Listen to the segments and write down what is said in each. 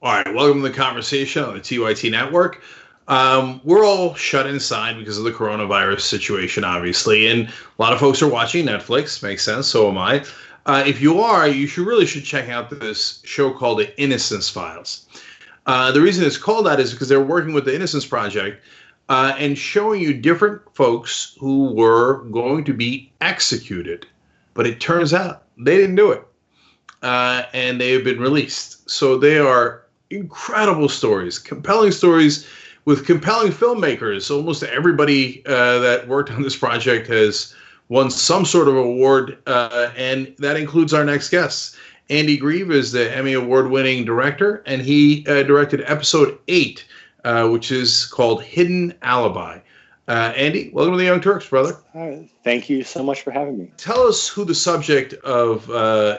All right, welcome to the conversation on the TYT Network. We're all shut inside because of the coronavirus situation, obviously, and a lot of folks are watching Netflix. Makes sense. So am I. If you are, you should check out this show called The Innocence Files. The reason it's called that is because they're working with the Innocence Project and showing you different folks who were going to be executed, but it turns out they didn't do it, and they have been released. So they are incredible stories, compelling stories with compelling filmmakers. Almost everybody that worked on this project has won some sort of award, and that includes our next guest. Andy Grieve is the Emmy Award-winning director, and he directed episode 8, which is called Hidden Alibi. Andy, welcome to the Young Turks, brother. Hi. Thank you so much for having me. Tell us who the subject of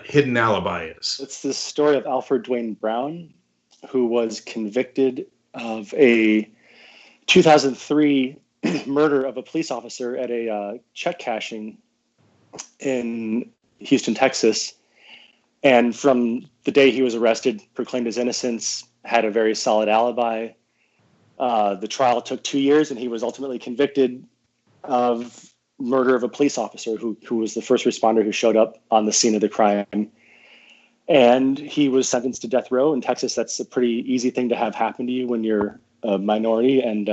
Hidden Alibi is. It's the story of Alfred Dwayne Brown, who was convicted of a 2003 murder of a police officer at a check cashing in Houston, Texas. And from the day he was arrested, proclaimed his innocence, had a very solid alibi. The trial took 2 years, and he was ultimately convicted of murder of a police officer who was the first responder who showed up on the scene of the crime. And he was sentenced to death row in Texas. That's a pretty easy thing to have happen to you when you're a minority. And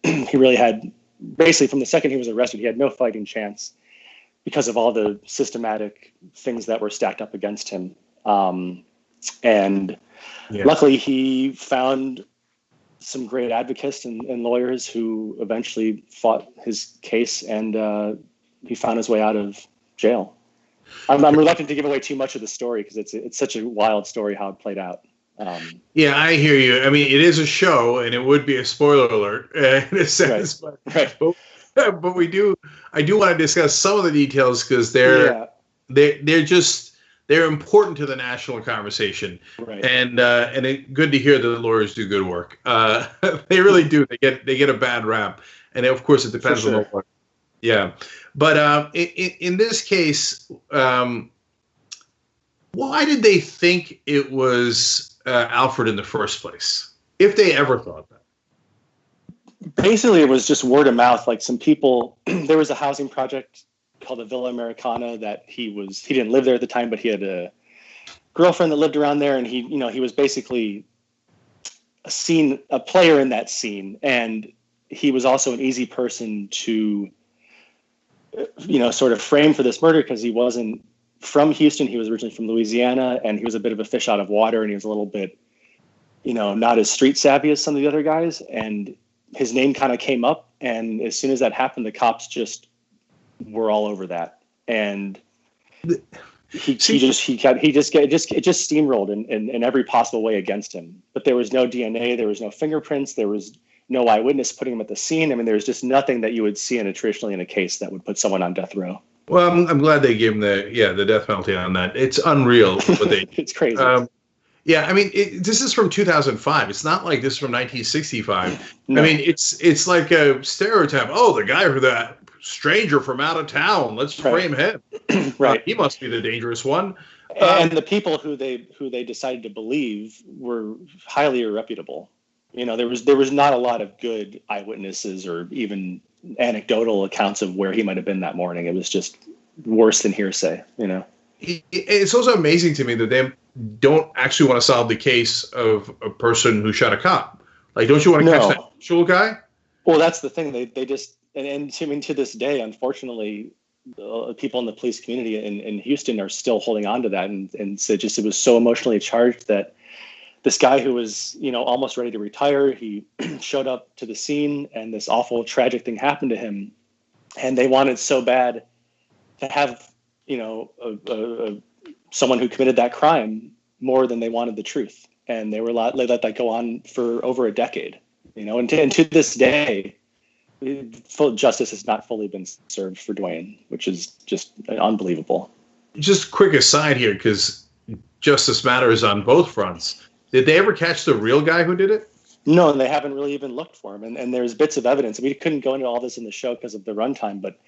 he really had, basically from the second he was arrested, he had no fighting chance because of all the systematic things that were stacked up against him. Luckily he found some great advocates and lawyers who eventually fought his case, and he found his way out of jail. I'm reluctant to give away too much of the story because it's such a wild story how it played out. Yeah, I hear you. I mean, it is a show, and it would be a spoiler alert in a sense. Right. But I do want to discuss some of the details because they're important to the national conversation. Right. And good to hear that the lawyers do good work. They really do. They get a bad rap, and of course it depends on the lawyer. Yeah, but in this case, why did they think it was Alfred in the first place, if they ever thought that? Basically, it was just word of mouth. Like some people, there was a housing project called the Villa Americana that he didn't live there at the time, but he had a girlfriend that lived around there, and he was basically a player in that scene, and he was also an easy person to sort of frame for this murder because he wasn't from Houston. He was originally from Louisiana, and he was a bit of a fish out of water, and he was a little bit, not as street savvy as some of the other guys. And his name kind of came up, and as soon as that happened, the cops just were all over that. And it just steamrolled in every possible way against him. But there was no DNA, there was no fingerprints, there was no eyewitness putting him at the scene. I mean, there's just nothing that you would see traditionally in a case that would put someone on death row. Well, I'm glad they gave him the death penalty on that. It's unreal what they. It's crazy. Yeah, I mean, this is from 2005. It's not like this is from 1965. No. I mean, it's like a stereotype. Oh, the guy that stranger from out of town. Let's frame him. Right. He must be the dangerous one. And the people who they decided to believe were highly irreputable. There was not a lot of good eyewitnesses or even anecdotal accounts of where he might have been that morning. It was just worse than hearsay. It's also amazing to me that they don't actually want to solve the case of a person who shot a cop. Like, don't you want to catch that actual guy? Well, that's the thing. They just to this day, unfortunately, people in the police community in Houston are still holding on to that, and so it was so emotionally charged that this guy who was almost ready to retire, he showed up to the scene, and this awful tragic thing happened to him, and they wanted so bad to have someone who committed that crime more than they wanted the truth, and they let that go on for over a decade. And to this day, full justice has not fully been served for Dwayne, which is just unbelievable. Just quick aside here, because justice matters on both fronts. Did they ever catch the real guy who did it? No, and they haven't really even looked for him. And there's bits of evidence. We couldn't go into all this in the show because of the runtime, but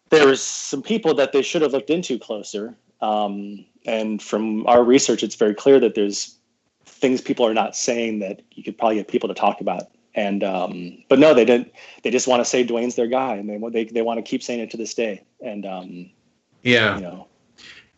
there was some people that they should have looked into closer. And from our research, it's very clear that there's things people are not saying that you could probably get people to talk about. And but no, they didn't. They just want to say Dwayne's their guy, and they want to keep saying it to this day. And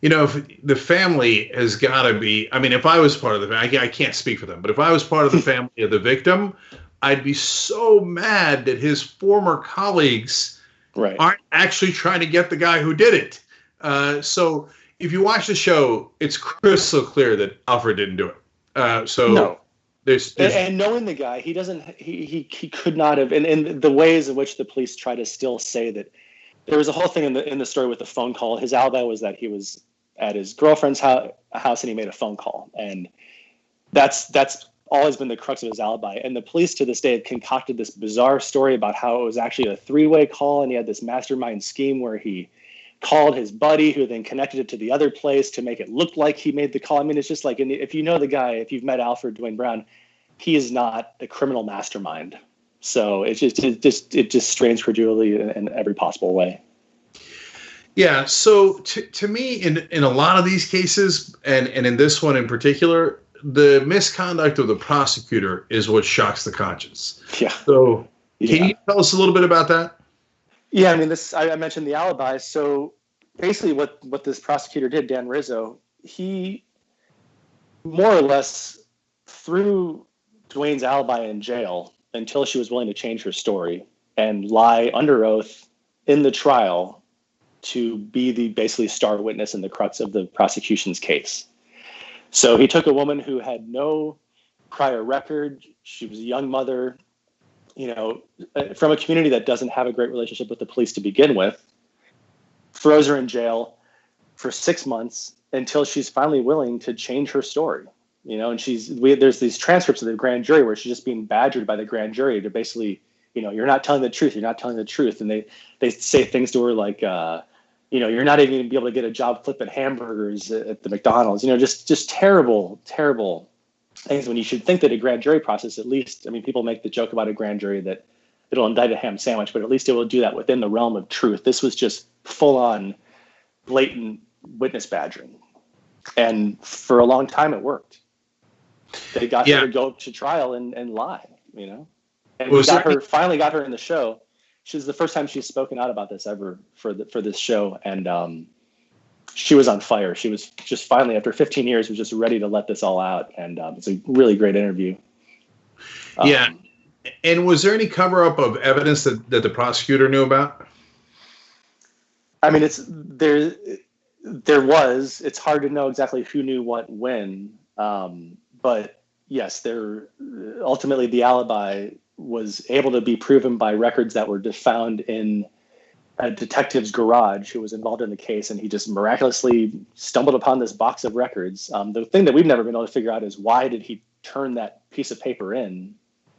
if the family has got to be. I mean, if I was part of the family, I can't speak for them, but if I was part of the family of the victim, I'd be so mad that his former colleagues aren't actually trying to get the guy who did it. So if you watch the show, it's crystal clear that Alfred didn't do it. No. There's and knowing the guy, he could not have, and the ways in which the police try to still say that there was a whole thing in the story with the phone call. His alibi was that he was at his girlfriend's house and he made a phone call, and that's always been the crux of his alibi. And the police to this day have concocted this bizarre story about how it was actually a three-way call, and he had this mastermind scheme where he called his buddy, who then connected it to the other place to make it look like he made the call. I mean, it's just like, if you know the guy, if you've met Alfred Dwayne Brown, he is not a criminal mastermind. So it just strains credulity in every possible way. Yeah. So to me, in a lot of these cases, and in this one in particular, the misconduct of the prosecutor is what shocks the conscience. Yeah. So can you tell us a little bit about that? Yeah, I mean, I mentioned the alibi. So basically what this prosecutor did, Dan Rizzo, he more or less threw Dwayne's alibi in jail until she was willing to change her story and lie under oath in the trial to be the basically star witness in the crux of the prosecution's case. So he took a woman who had no prior record. She was a young mother, from a community that doesn't have a great relationship with the police to begin with, throws her in jail for 6 months until she's finally willing to change her story. And there's these transcripts of the grand jury where she's just being badgered by the grand jury to basically, you're not telling the truth. You're not telling the truth. And they say things to her like, you're not even going to be able to get a job flipping hamburgers at the McDonald's, just terrible, terrible things when you should think that a grand jury process, at least, I mean, people make the joke about a grand jury that it'll indict a ham sandwich, but at least it will do that within the realm of truth. This was just full on blatant witness badgering. And for a long time, it worked. They got her to go to trial and lie, and we finally got her in the show. She's the first time she's spoken out about this ever for this show. And, she was on fire. She was just finally, after 15 years, was just ready to let this all out. And it's a really great interview. Yeah. And was there any cover up of evidence that the prosecutor knew about? I mean, there was. It's hard to know exactly who knew what when. But yes, ultimately the alibi was able to be proven by records that were found in a detective's garage who was involved in the case, and he just miraculously stumbled upon this box of records. The thing that we've never been able to figure out is why did he turn that piece of paper in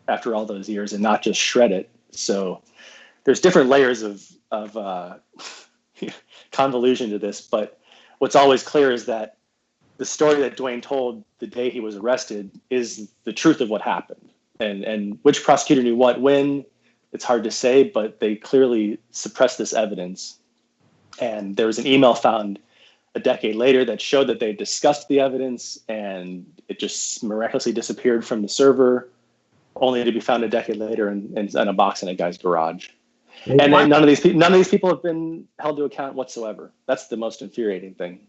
after all those years and not just shred it? So there's different layers of convolution to this, but what's always clear is that the story that Dwayne told the day he was arrested is the truth of what happened. And which prosecutor knew what when, it's hard to say, but they clearly suppressed this evidence. And there was an email found a decade later that showed that they discussed the evidence, and it just miraculously disappeared from the server, only to be found a decade later in a box in a guy's garage. And none of these people have been held to account whatsoever. That's the most infuriating thing.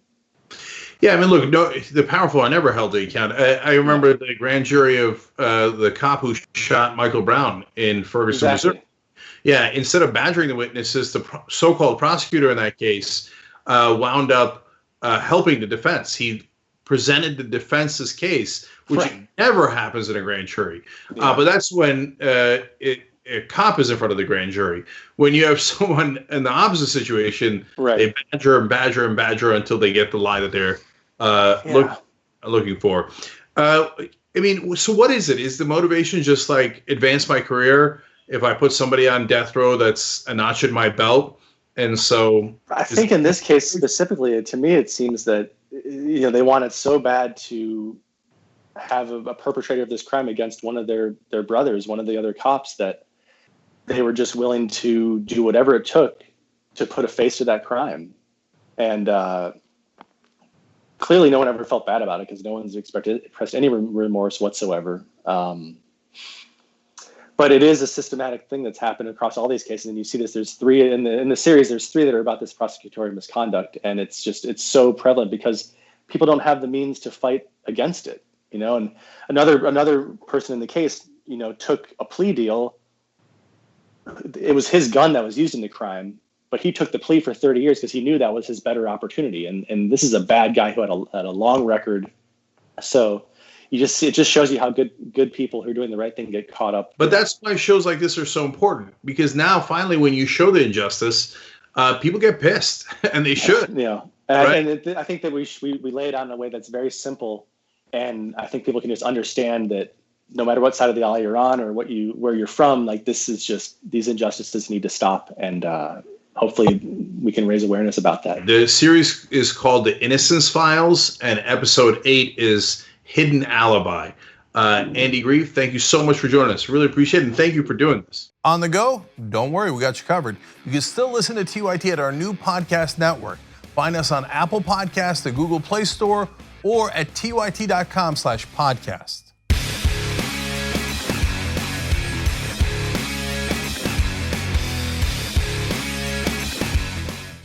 Yeah, I mean, look, the powerful are never held to account. I remember the grand jury of the cop who shot Michael Brown in Ferguson, Missouri. Yeah, instead of badgering the witnesses, the so-called prosecutor in that case wound up helping the defense. He presented the defense's case, which never happens in a grand jury. Yeah. But that's when a cop is in front of the grand jury. When you have someone in the opposite situation, they badger until they get the lie that they're looking for. I mean, so what is it? Is the motivation just like advance my career? If I put somebody on death row, that's a notch in my belt. And so I think in this case specifically, to me, it seems that they wanted so bad to have a perpetrator of this crime against one of their brothers, one of the other cops, that they were just willing to do whatever it took to put a face to that crime. And clearly no one ever felt bad about it because no one's expressed any remorse whatsoever. But it is a systematic thing that's happened across all these cases. And you see this, there's three in the series, there's three that are about this prosecutorial misconduct. And it's so prevalent because people don't have the means to fight against it, and another person in the case, took a plea deal. It was his gun that was used in the crime, but he took the plea for 30 years because he knew that was his better opportunity. And this is a bad guy who had a long record. So it just shows you how good people who are doing the right thing get caught up. But that's why shows like this are so important, because now finally when you show the injustice, people get pissed, and they should. Right? I think that we lay it out in a way that's very simple, and I think people can just understand that no matter what side of the aisle you're on or where you're from, like this is just, these injustices need to stop, and hopefully we can raise awareness about that. The series is called The Innocence Files, and episode 8 is Hidden Alibi. Andy Grief, thank you so much for joining us. Really appreciate it, and thank you for doing this. On the go? Don't worry, we got you covered. You can still listen to TYT at our new podcast network. Find us on Apple Podcasts, the Google Play Store, or at tyt.com/podcasts.